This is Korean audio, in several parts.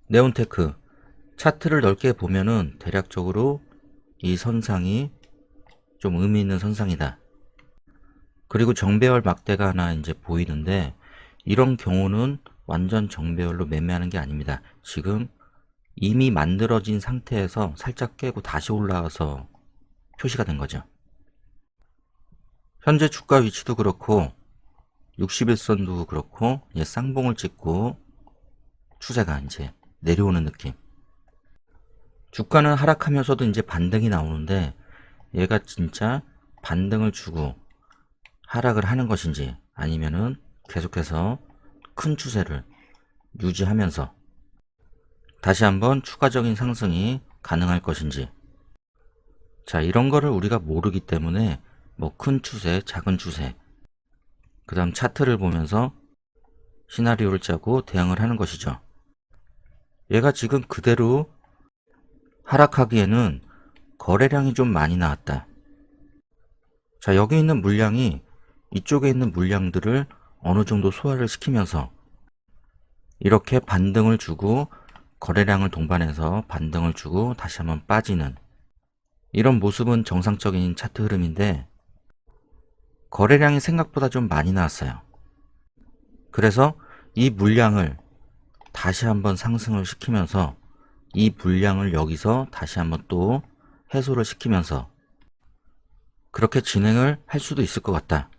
네온테크 차트를 넓게 보면은 대략적으로 이 선상이 좀 의미 있는 선상이다. 그리고 정배열 막대가 하나 이제 보이는데, 이런 경우는 완전 정배열로 매매하는 게 아닙니다. 지금 이미 만들어진 상태에서 살짝 깨고 다시 올라와서 표시가 된 거죠. 현재 주가 위치도 그렇고 61선도 그렇고 이제 쌍봉을 찍고 추세가 이제 내려오는 느낌. 주가는 하락하면서도 이제 반등이 나오는데, 얘가 진짜 반등을 주고 하락을 하는 것인지, 아니면은 계속해서 큰 추세를 유지하면서 다시 한번 추가적인 상승이 가능할 것인지. 자, 이런 거를 우리가 모르기 때문에 뭐 큰 추세, 작은 추세, 그 다음 차트를 보면서 시나리오를 짜고 대응을 하는 것이죠. 얘가 지금 그대로 하락하기에는 거래량이 좀 많이 나왔다. 자, 여기 있는 물량이 이쪽에 있는 물량들을 어느 정도 소화를 시키면서 이렇게 반등을 주고 거래량을 동반해서 반등을 주고 다시 한번 빠지는, 이런 모습은 정상적인 차트 흐름인데, 거래량이 생각보다 좀 많이 나왔어요. 그래서 이 물량을 다시 한번 상승을 시키면서 이 물량을 여기서 다시 한번 또 해소를 시키면서 그렇게 진행을 할 수도 있을 것 같다.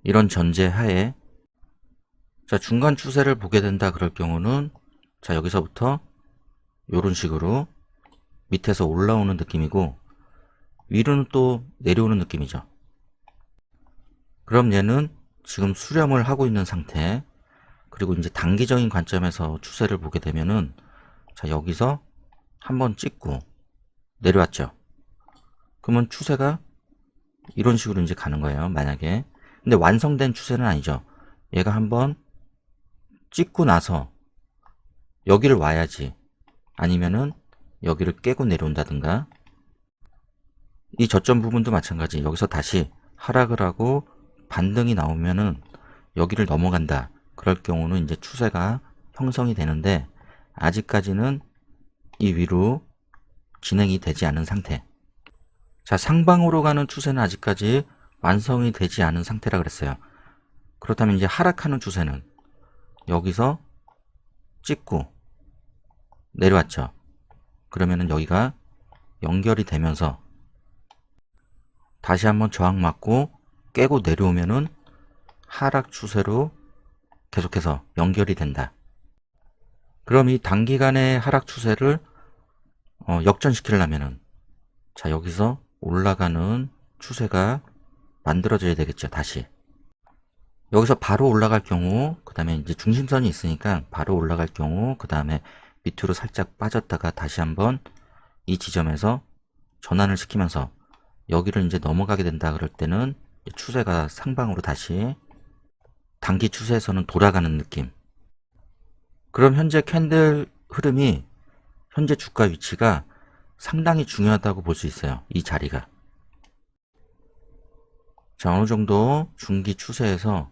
이런 전제 하에, 자, 중간 추세를 보게 된다 그럴 경우는, 자, 여기서부터 이런 식으로 밑에서 올라오는 느낌이고 위로는 또 내려오는 느낌이죠. 그럼 얘는 지금 수렴을 하고 있는 상태. 그리고 이제 단기적인 관점에서 추세를 보게 되면은, 자, 여기서 한번 찍고 내려왔죠. 그러면 추세가 이런 식으로 이제 가는 거예요, 만약에. 근데 완성된 추세는 아니죠. 얘가 한번 찍고 나서 여기를 와야지, 아니면은 여기를 깨고 내려온다든가. 이 저점 부분도 마찬가지. 여기서 다시 하락을 하고 반등이 나오면은 여기를 넘어간다. 그럴 경우는 이제 추세가 형성이 되는데, 아직까지는 이 위로 진행이 되지 않은 상태. 자, 상방으로 가는 추세는 아직까지 완성이 되지 않은 상태라 그랬어요. 그렇다면 이제 하락하는 추세는 여기서 찍고 내려왔죠. 그러면은 여기가 연결이 되면서 다시 한번 저항 맞고 깨고 내려오면은 하락 추세로 계속해서 연결이 된다. 그럼 이 단기간의 하락 추세를 역전시키려면은, 자, 여기서 올라가는 추세가 만들어져야 되겠죠. 다시 여기서 바로 올라갈 경우, 그 다음에 이제 중심선이 있으니까 바로 올라갈 경우, 그 다음에 밑으로 살짝 빠졌다가 다시 한번 이 지점에서 전환을 시키면서 여기를 이제 넘어가게 된다 그럴 때는 추세가 상방으로 다시 단기 추세에서는 돌아가는 느낌. 그럼 현재 캔들 흐름이, 현재 주가 위치가 상당히 중요하다고 볼 수 있어요. 이 자리가. 자, 어느 정도 중기 추세에서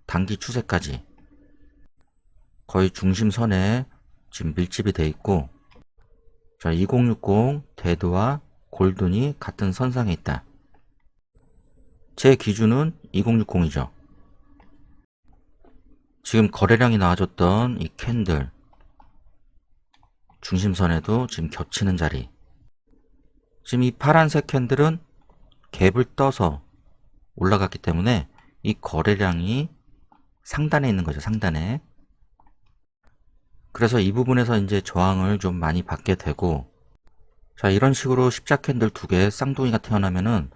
단기 추세까지 거의 중심선에 지금 밀집이 되어 있고, 자, 2060 데드와 골든이 같은 선상에 있다. 제 기준은 2060이죠. 지금 거래량이 나와줬던 이 캔들 중심선에도 지금 겹치는 자리. 지금 이 파란색 캔들은 갭을 떠서 올라갔기 때문에 이 거래량이 상단에 있는 거죠. 상단에. 그래서 이 부분에서 이제 저항을 좀 많이 받게 되고, 자, 이런 식으로 십자 캔들 두 개 쌍둥이가 태어나면은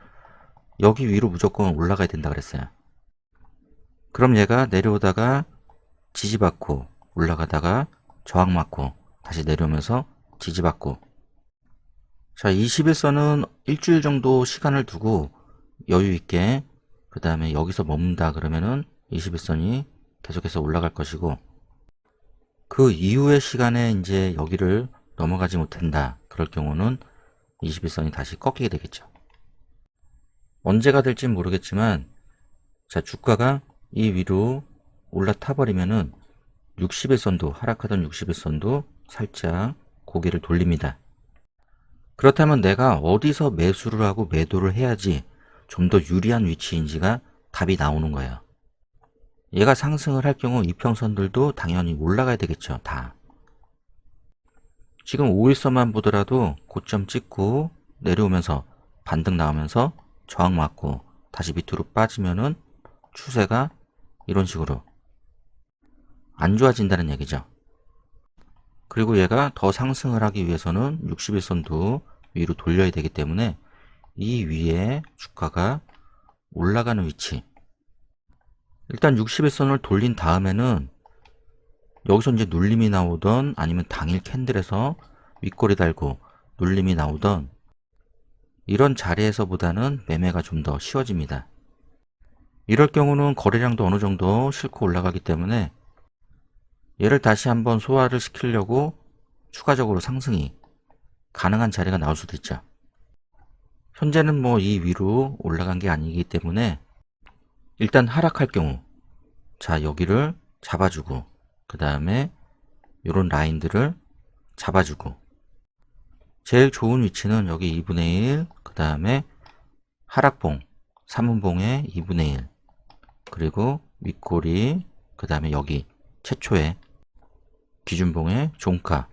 여기 위로 무조건 올라가야 된다 그랬어요. 그럼 얘가 내려오다가 지지받고 올라가다가 저항 맞고 다시 내려오면서 지지받고. 자, 21선은 일주일 정도 시간을 두고 여유 있게, 그 다음에 여기서 머문다 그러면은 21선이 계속해서 올라갈 것이고, 그 이후의 시간에 이제 여기를 넘어가지 못한다 그럴 경우는 21선이 다시 꺾이게 되겠죠. 언제가 될진 모르겠지만, 자, 주가가 이 위로 올라타 버리면은 60일선도, 하락하던 60일선도 살짝 고개를 돌립니다. 그렇다면 내가 어디서 매수를 하고 매도를 해야지 좀 더 유리한 위치인지가 답이 나오는 거예요. 얘가 상승을 할 경우 이평선들도 당연히 올라가야 되겠죠. 다. 지금 5일선만 보더라도 고점 찍고 내려오면서 반등 나오면서 저항 맞고 다시 밑으로 빠지면은 추세가 이런 식으로 안 좋아진다는 얘기죠. 그리고 얘가 더 상승을 하기 위해서는 60일선도 위로 돌려야 되기 때문에 이 위에 주가가 올라가는 위치, 일단 60일선을 돌린 다음에는 여기서 이제 눌림이 나오던 아니면 당일 캔들에서 윗꼬리 달고 눌림이 나오던 이런 자리에서보다는 매매가 좀 더 쉬워집니다. 이럴 경우는 거래량도 어느 정도 싣고 올라가기 때문에 얘를 다시 한번 소화를 시키려고 추가적으로 상승이 가능한 자리가 나올 수도 있죠. 현재는 뭐 이 위로 올라간 게 아니기 때문에 일단 하락할 경우, 자 여기를 잡아주고 그 다음에 이런 라인들을 잡아주고, 제일 좋은 위치는 여기 2분의 1, 그 다음에 하락봉 3분봉의 2분의 1, 그리고 윗꼬리, 그 다음에 여기 최초의 기준봉의 종가,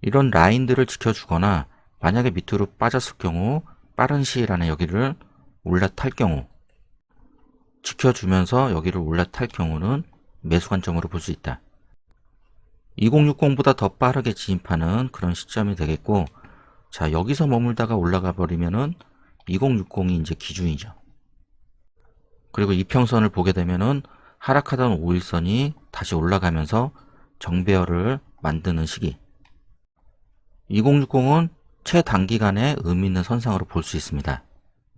이런 라인들을 지켜주거나 만약에 밑으로 빠졌을 경우 빠른 시일 안에 여기를 올라탈 경우, 지켜주면서 여기를 올라탈 경우는 매수 관점으로 볼 수 있다. 2060보다 더 빠르게 진입하는 그런 시점이 되겠고, 자 여기서 머물다가 올라가 버리면은 2060이 이제 기준이죠. 그리고 이평선을 보게 되면은 하락하던 5일선이 다시 올라가면서 정배열을 만드는 시기, 2060은 최단기간에 의미 있는 선상으로 볼 수 있습니다.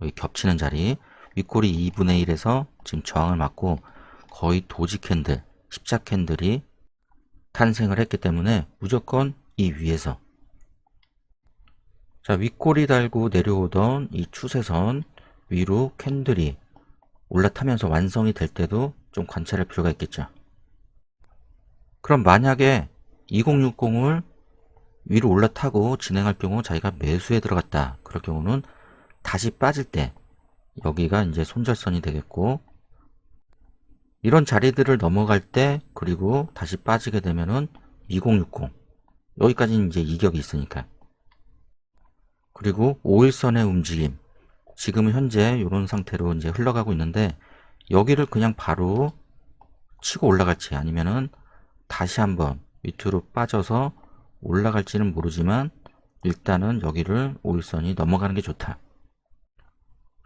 여기 겹치는 자리, 윗꼬리 2분의 1에서 지금 저항을 맞고 거의 도지 캔들, 십자 캔들이 탄생을 했기 때문에 무조건 이 위에서, 자 윗꼬리 달고 내려오던 이 추세선 위로 캔들이 올라타면서 완성이 될 때도 좀 관찰할 필요가 있겠죠. 그럼 만약에 2060을 위로 올라타고 진행할 경우 자기가 매수에 들어갔다, 그럴 경우는 다시 빠질 때 여기가 이제 손절선이 되겠고, 이런 자리들을 넘어갈 때 그리고 다시 빠지게 되면은 2060 여기까지는 이제 이격이 있으니까, 그리고 5일선의 움직임, 지금 현재 이런 상태로 이제 흘러가고 있는데 여기를 그냥 바로 치고 올라갈지 아니면은 다시 한번 밑으로 빠져서 올라갈지는 모르지만 일단은 여기를 5일선이 넘어가는 게 좋다.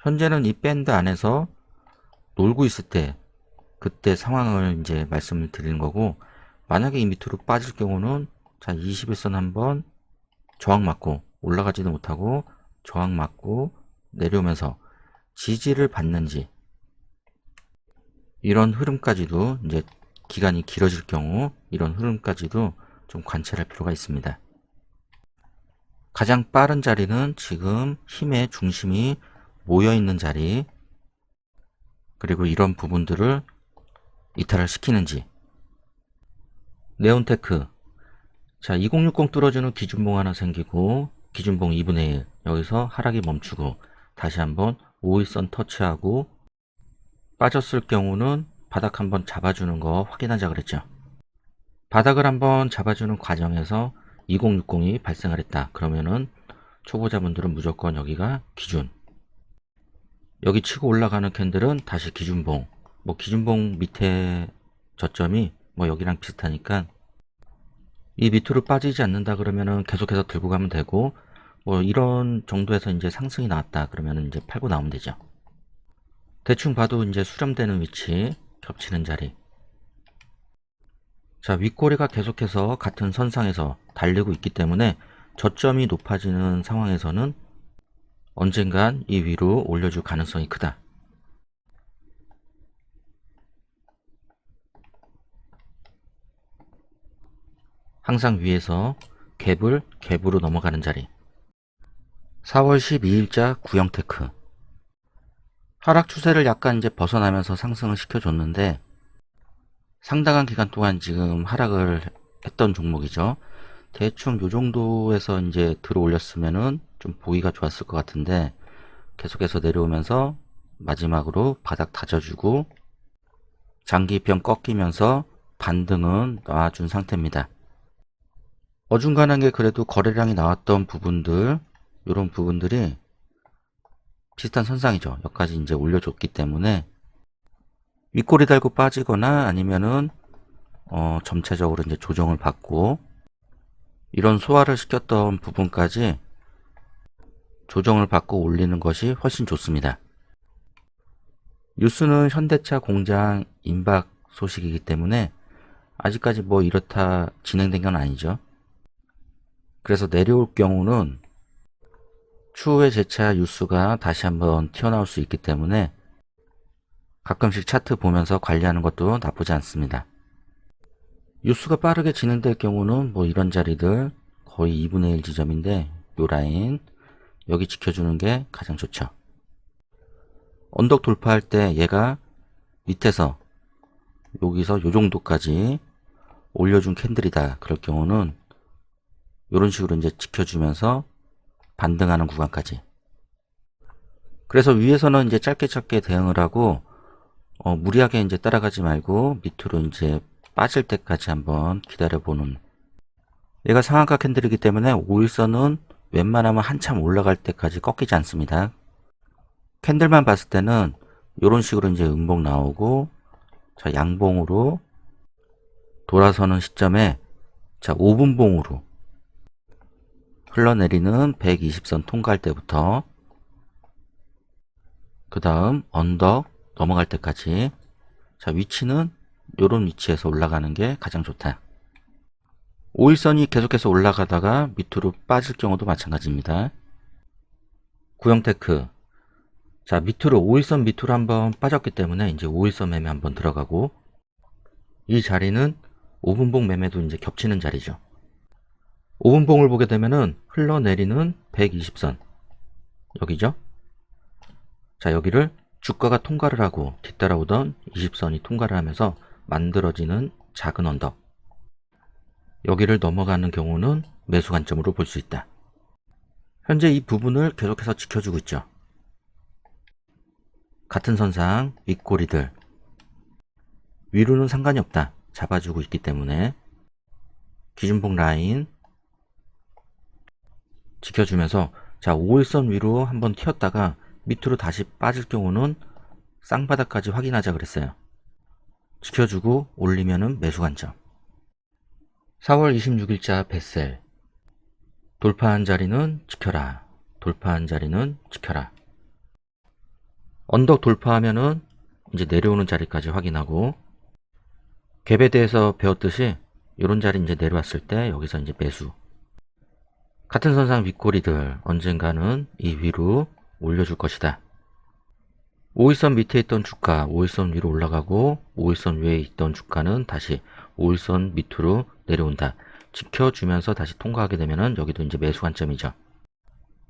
현재는 이 밴드 안에서 놀고 있을 때 그때 상황을 이제 말씀을 드리는 거고, 만약에 이 밑으로 빠질 경우는 자 21선 한번 저항 맞고 올라가지도 못하고 저항 맞고 내려오면서 지지를 받는지, 이런 흐름까지도 이제 기간이 길어질 경우 이런 흐름까지도 좀 관찰할 필요가 있습니다. 가장 빠른 자리는 지금 힘의 중심이 모여 있는 자리, 그리고 이런 부분들을 이탈을 시키는지. 네온테크, 자 2060 뚫어주는 기준봉 하나 생기고 기준봉 2분의 1, 여기서 하락이 멈추고 다시 한번 5일선 터치하고 빠졌을 경우는 바닥 한번 잡아주는 거 확인하자 그랬죠. 바닥을 한번 잡아주는 과정에서 2060이 발생을 했다 그러면은 초보자분들은 무조건 여기가 기준, 여기 치고 올라가는 캔들은 다시 기준봉, 뭐 기준봉 밑에 저점이 뭐 여기랑 비슷하니까 이 밑으로 빠지지 않는다 그러면은 계속해서 들고 가면 되고, 뭐 이런 정도에서 이제 상승이 나왔다 그러면은 이제 팔고 나오면 되죠. 대충 봐도 이제 수렴되는 위치, 겹치는 자리. 자 윗꼬리가 계속해서 같은 선상에서 달리고 있기 때문에 저점이 높아지는 상황에서는 언젠간 이 위로 올려줄 가능성이 크다. 항상 위에서 갭으로 넘어가는 자리. 4월 12일자 구형테크. 하락 추세를 약간 이제 벗어나면서 상승을 시켜줬는데 상당한 기간 동안 지금 하락을 했던 종목이죠. 대충 요 정도에서 이제 들어 올렸으면은 좀 보기가 좋았을 것 같은데 계속해서 내려오면서 마지막으로 바닥 다져주고 장기평 꺾이면서 반등은 놔준 상태입니다. 어중간하게 그래도 거래량이 나왔던 부분들, 이런 부분들이 비슷한 선상이죠. 여기까지 이제 올려줬기 때문에 윗꼬리 달고 빠지거나 아니면은 점차적으로 이제 조정을 받고 이런 소화를 시켰던 부분까지 조정을 받고 올리는 것이 훨씬 좋습니다. 뉴스는 현대차 공장 임박 소식이기 때문에 아직까지 뭐 이렇다 진행된 건 아니죠. 그래서 내려올 경우는 추후에 재차 뉴스가 다시 한번 튀어나올 수 있기 때문에 가끔씩 차트 보면서 관리하는 것도 나쁘지 않습니다. 뉴스가 빠르게 진행될 경우는 뭐 이런 자리들 거의 2분의 1 지점인데 요 라인 여기 지켜주는 게 가장 좋죠. 언덕 돌파할 때 얘가 밑에서 여기서 요 정도까지 올려준 캔들이다. 그럴 경우는 이런 식으로 이제 지켜주면서 반등하는 구간까지. 그래서 위에서는 이제 짧게 대응을 하고 무리하게 이제 따라가지 말고 밑으로 이제 빠질 때까지 한번 기다려보는. 얘가 상한가 캔들이기 때문에 5일선은 웬만하면 한참 올라갈 때까지 꺾이지 않습니다. 캔들만 봤을 때는 이런 식으로 이제 음봉 나오고 자 양봉으로 돌아서는 시점에 자 5분봉으로 흘러내리는 120선 통과할 때부터 그 다음 언덕 넘어갈 때까지 자 위치는 이런 위치에서 올라가는 게 가장 좋다. 5일선이 계속해서 올라가다가 밑으로 빠질 경우도 마찬가지입니다. 구형테크 자 밑으로 5일선 밑으로 한번 빠졌기 때문에 이제 5일선 매매 한번 들어가고 이 자리는 5분봉 매매도 이제 겹치는 자리죠. 5분봉을 보게 되면은 흘러내리는 120선 여기죠. 자 여기를 주가가 통과를 하고 뒤따라오던 20선이 통과를 하면서 만들어지는 작은 언덕 여기를 넘어가는 경우는 매수 관점으로 볼 수 있다. 현재 이 부분을 계속해서 지켜주고 있죠. 같은 선상 윗꼬리들 위로는 상관이 없다. 잡아주고 있기 때문에 기준봉 라인 지켜주면서 자 5일선 위로 한번 튀었다가 밑으로 다시 빠질 경우는 쌍바닥까지 확인하자 그랬어요. 지켜주고 올리면은 매수 관점. 4월 26일자 뱃셀 돌파한 자리는 지켜라. 돌파한 자리는 지켜라. 언덕 돌파하면은 이제 내려오는 자리까지 확인하고 갭에 대해서 배웠듯이 이런 자리 이제 내려왔을 때 여기서 이제 매수. 같은 선상 윗꼬리들 언젠가는 이 위로 올려줄 것이다. 5일선 밑에 있던 주가 5일선 위로 올라가고 5일선 위에 있던 주가는 다시 5일선 밑으로 내려온다. 지켜주면서 다시 통과하게 되면은 여기도 이제 매수 관점이죠.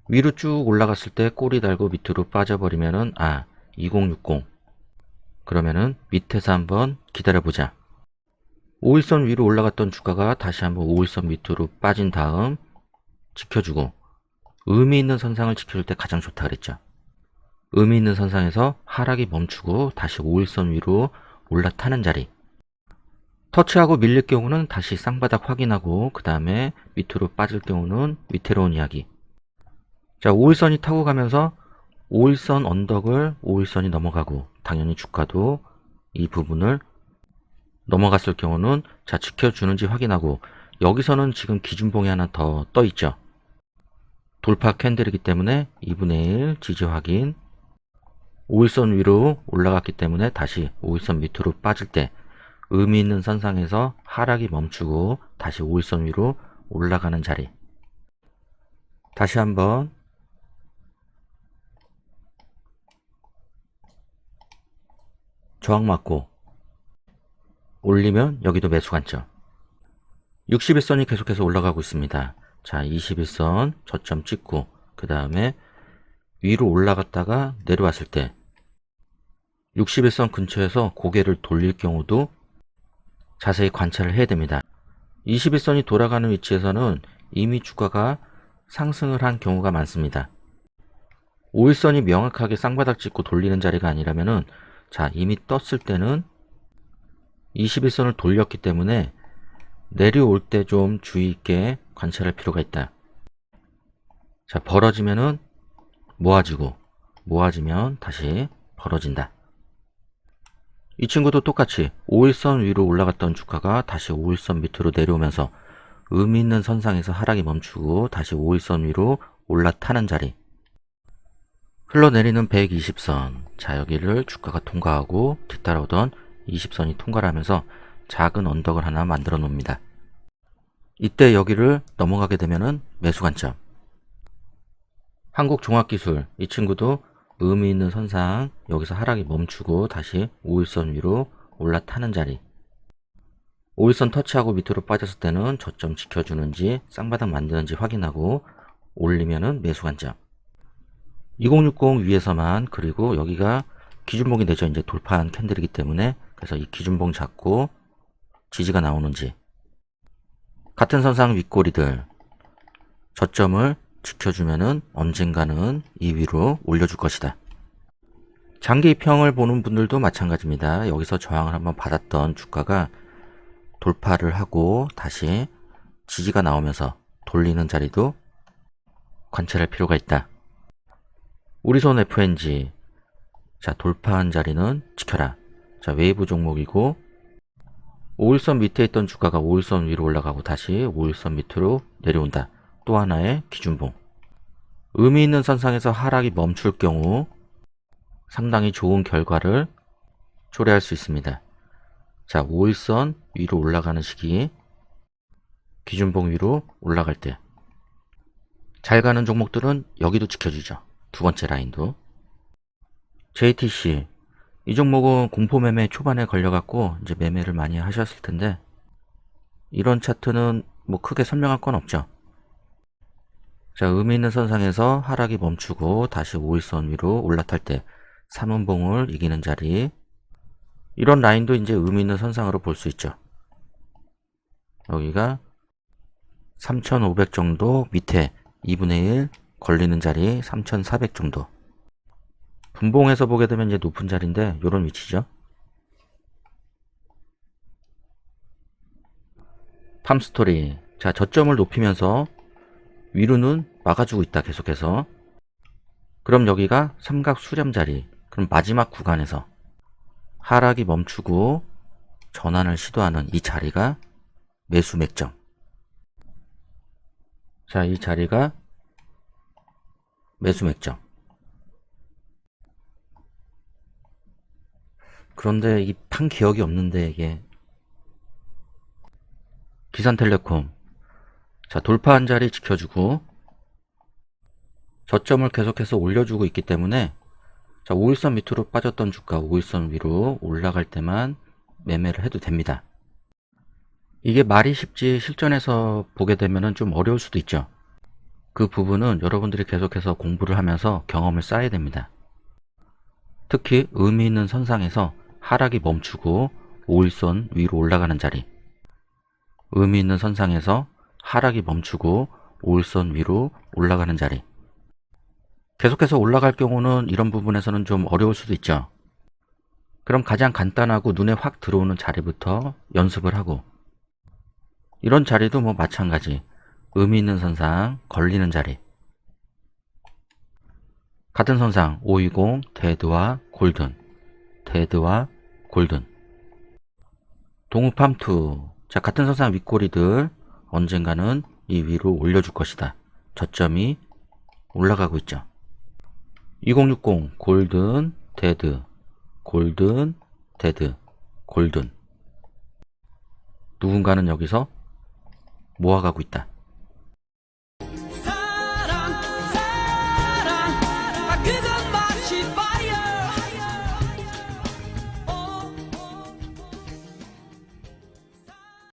위로 쭉 올라갔을 때 꼬리 달고 밑으로 빠져버리면은 2060 그러면은 밑에서 한번 기다려보자. 5일선 위로 올라갔던 주가가 다시 한번 5일선 밑으로 빠진 다음 지켜주고 의미 있는 선상을 지켜줄 때 가장 좋다 그랬죠. 의미 있는 선상에서 하락이 멈추고 다시 5일선 위로 올라타는 자리 터치하고 밀릴 경우는 다시 쌍바닥 확인하고 그 다음에 밑으로 빠질 경우는 위태로운 이야기. 자 5일선이 타고 가면서 5일선 언덕을 5일선이 넘어가고 당연히 주가도 이 부분을 넘어갔을 경우는 자 지켜주는지 확인하고 여기서는 지금 기준봉이 하나 더 떠 있죠. 돌파 캔들이기 때문에 2분의 1 지지 확인 5일선 위로 올라갔기 때문에 다시 5일선 밑으로 빠질 때 의미 있는 선상에서 하락이 멈추고 다시 5일선 위로 올라가는 자리 다시 한번 저항 맞고 올리면 여기도 매수 관점 61선이 계속해서 올라가고 있습니다. 자 21선 저점 찍고 그 다음에 위로 올라갔다가 내려왔을 때 61선 근처에서 고개를 돌릴 경우도 자세히 관찰을 해야 됩니다. 21선이 돌아가는 위치에서는 이미 주가가 상승을 한 경우가 많습니다. 5일선이 명확하게 쌍바닥 찍고 돌리는 자리가 아니라면은 자, 이미 떴을 때는 21선을 돌렸기 때문에 내려올 때 좀 주의 있게 관찰할 필요가 있다. 자, 벌어지면은 모아지면 다시 벌어진다. 이 친구도 똑같이 5일선 위로 올라갔던 주가가 다시 5일선 밑으로 내려오면서 의미 있는 선상에서 하락이 멈추고 다시 5일선 위로 올라타는 자리. 흘러내리는 120선. 자, 여기를 주가가 통과하고 뒤따라오던 20선이 통과를 하면서 작은 언덕을 하나 만들어 놓습니다. 이때 여기를 넘어가게 되면은 매수 관점. 한국종합기술, 이 친구도 의미 있는 선상, 여기서 하락이 멈추고 다시 5일선 위로 올라타는 자리. 5일선 터치하고 밑으로 빠졌을 때는 저점 지켜주는지 쌍바닥 만드는지 확인하고 올리면은 매수 관점. 2060 위에서만, 그리고 여기가 기준봉이 되죠. 이제 돌파한 캔들이기 때문에, 그래서 이 기준봉 잡고 지지가 나오는지. 같은 선상 윗꼬리들 저점을 지켜주면은 언젠가는 이 위로 올려줄 것이다. 장기 입형을 보는 분들도 마찬가지입니다. 여기서 저항을 한번 받았던 주가가 돌파를 하고 다시 지지가 나오면서 돌리는 자리도 관찰할 필요가 있다. 우리손 FNG, 자, 돌파한 자리는 지켜라. 자, 웨이브 종목이고 5일선 밑에 있던 주가가 5일선 위로 올라가고 다시 5일선 밑으로 내려온다. 또 하나의 기준봉. 의미 있는 선상에서 하락이 멈출 경우 상당히 좋은 결과를 초래할 수 있습니다. 자, 5일선 위로 올라가는 시기, 기준봉 위로 올라갈 때 잘 가는 종목들은 여기도 지켜주죠. 두 번째 라인도. JTC, 이 종목은 공포매매 초반에 걸려갖고 이제 매매를 많이 하셨을 텐데, 이런 차트는 뭐 크게 설명할 건 없죠. 자, 의미 있는 선상에서 하락이 멈추고 다시 5일선 위로 올라탈 때 3분봉을 이기는 자리, 이런 라인도 이제 의미 있는 선상으로 볼 수 있죠. 여기가 3,500 정도 밑에 2분의 1 걸리는 자리 3,400 정도. 분봉에서 보게 되면 이제 높은 자리인데 이런 위치죠. 팜스토리. 자, 저점을 높이면서 위로는 막아주고 있다. 계속해서. 그럼 여기가 삼각 수렴 자리. 그럼 마지막 구간에서 하락이 멈추고 전환을 시도하는 이 자리가 매수 맥점. 자, 이 자리가 매수 맥점. 그런데 이 판 기억이 없는데 이게 기산텔레콤. 자, 돌파한 자리 지켜주고 저점을 계속해서 올려주고 있기 때문에 자, 5일선 밑으로 빠졌던 주가 5일선 위로 올라갈 때만 매매를 해도 됩니다. 이게 말이 쉽지 실전에서 보게 되면은 좀 어려울 수도 있죠. 그 부분은 여러분들이 계속해서 공부를 하면서 경험을 쌓아야 됩니다. 특히 의미 있는 선상에서 하락이 멈추고 5일선 위로 올라가는 자리, 의미 있는 선상에서 하락이 멈추고 5일선 위로 올라가는 자리, 계속해서 올라갈 경우는 이런 부분에서는 좀 어려울 수도 있죠. 그럼 가장 간단하고 눈에 확 들어오는 자리부터 연습을 하고, 이런 자리도 뭐 마찬가지 의미 있는 선상 걸리는 자리, 같은 선상 520 데드와 골든, 데드와 골든, 동우팜2. 자, 같은 선상 윗꼬리들 언젠가는 이 위로 올려줄 것이다. 저점이 올라가고 있죠. 2060 골든 데드, 골든 데드, 골든. 누군가는 여기서 모아가고 있다.